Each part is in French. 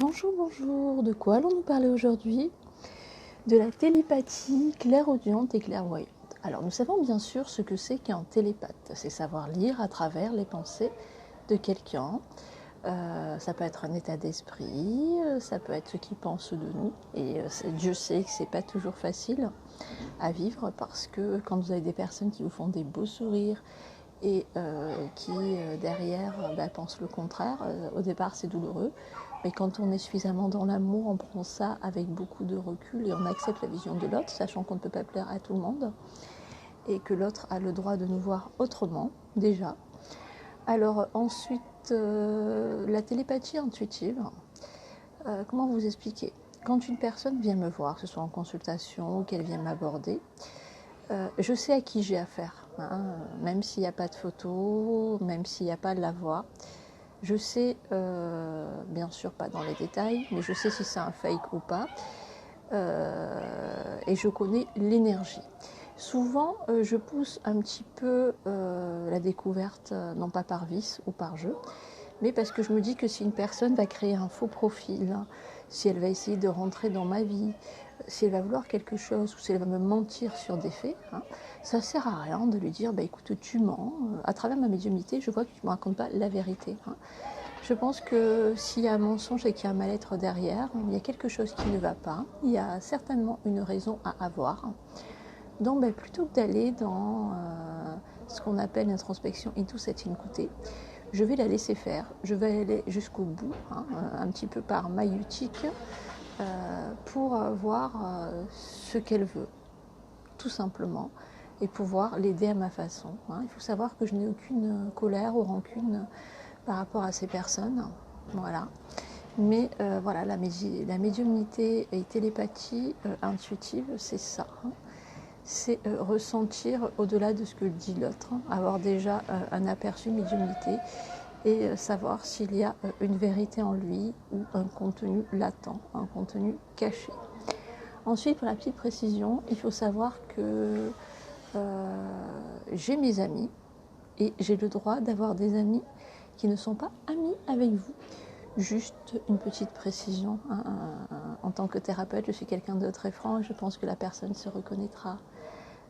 Bonjour, bonjour. De quoi allons-nous parler aujourd'hui? De la télépathie clairaudiente et clairvoyante. Alors, nous savons bien sûr ce que c'est qu'un télépathe. C'est savoir lire à travers les pensées de quelqu'un. Ça peut être un état d'esprit, ça peut être ce qu'il pense de nous. Et Dieu sait que c'est pas toujours facile à vivre parce que quand vous avez des personnes qui vous font des beaux sourires et qui derrière pensent le contraire, au départ c'est douloureux. Mais quand on est suffisamment dans l'amour, on prend ça avec beaucoup de recul et on accepte la vision de l'autre, sachant qu'on ne peut pas plaire à tout le monde et que l'autre a le droit de nous voir autrement, déjà. Alors ensuite, la télépathie intuitive. Comment vous expliquer? Quand une personne vient me voir, que ce soit en consultation ou qu'elle vient m'aborder, je sais à qui j'ai affaire, hein, même s'il n'y a pas de photo, même s'il n'y a pas de la voix. Je sais, bien sûr pas dans les détails, mais je sais si c'est un fake ou pas, et je connais l'énergie. Souvent, je pousse un petit peu la découverte, non pas par vice ou par jeu, mais parce que je me dis que si une personne va créer un faux profil, si elle va essayer de rentrer dans ma vie, si elle va vouloir quelque chose ou si elle va me mentir sur des faits, ça ne sert à rien de lui dire écoute, tu mens. À travers ma médiumnité, je vois que tu ne me racontes pas la vérité. Je pense que s'il y a un mensonge et qu'il y a un mal-être derrière, il y a quelque chose qui ne va pas, il y a certainement une raison à avoir. Donc plutôt que d'aller dans ce qu'on appelle l'introspection into setting côté, je vais la laisser faire, je vais aller jusqu'au bout, un petit peu par maillutique, pour voir ce qu'elle veut, tout simplement, et pouvoir l'aider à ma façon. Il faut savoir que je n'ai aucune colère ou rancune par rapport à ces personnes, voilà. Mais voilà, la médiumnité et télépathie intuitive, c'est ça. C'est ressentir au-delà de ce que dit l'autre, avoir déjà un aperçu de médiumnité et savoir s'il y a une vérité en lui ou un contenu latent, un contenu caché. Ensuite, pour la petite précision, il faut savoir que j'ai mes amis et j'ai le droit d'avoir des amis qui ne sont pas amis avec vous. Juste une petite précision, en tant que thérapeute, je suis quelqu'un de très franc et je pense que la personne se reconnaîtra.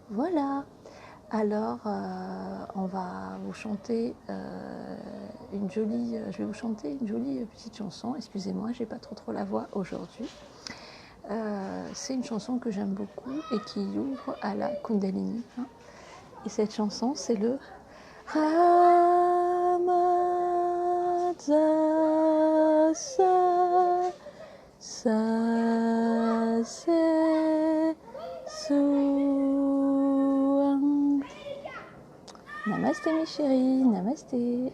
Voilà. Alors, on va vous chanter je vais vous chanter une jolie petite chanson. Excusez-moi, j'ai pas trop la voix aujourd'hui. C'est une chanson que j'aime beaucoup et qui ouvre à la Kundalini. Et cette chanson, c'est le Ramada sa se su. Namasté mes chéris, namasté.